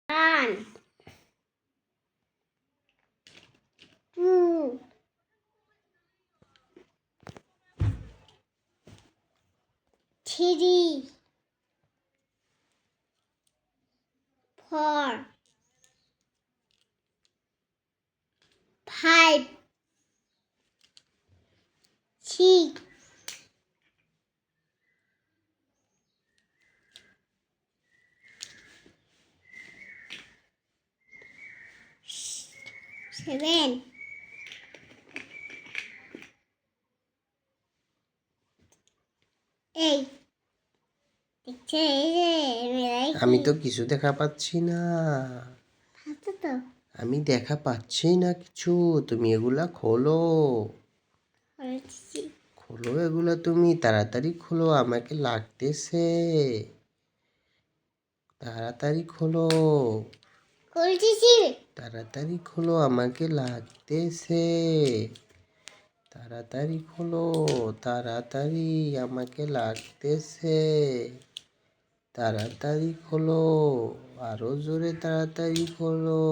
1 2 3 4 5 6 7 8 দেখছে আমি তো কিছু দেখা পাচ্ছি না। তো আমি দেখা পাচ্ছি না কিছু। তুমি এগুলা খোলো। খোলো এগুলা, তুমি তাড়াতাড়ি খোলো, আমাকে লাগতেছে। তাড়াতাড়ি খোলো। খুলছি তাড়াতাড়ি খোলো, আমাকে লাগতেছে। তাড়াতাড়ি খোলো, তাড়াতাড়ি, আমাকে লাগতেছে। তাড়াতাড়ি খোলো, আরো জোরে তাড়াতাড়ি খোলো।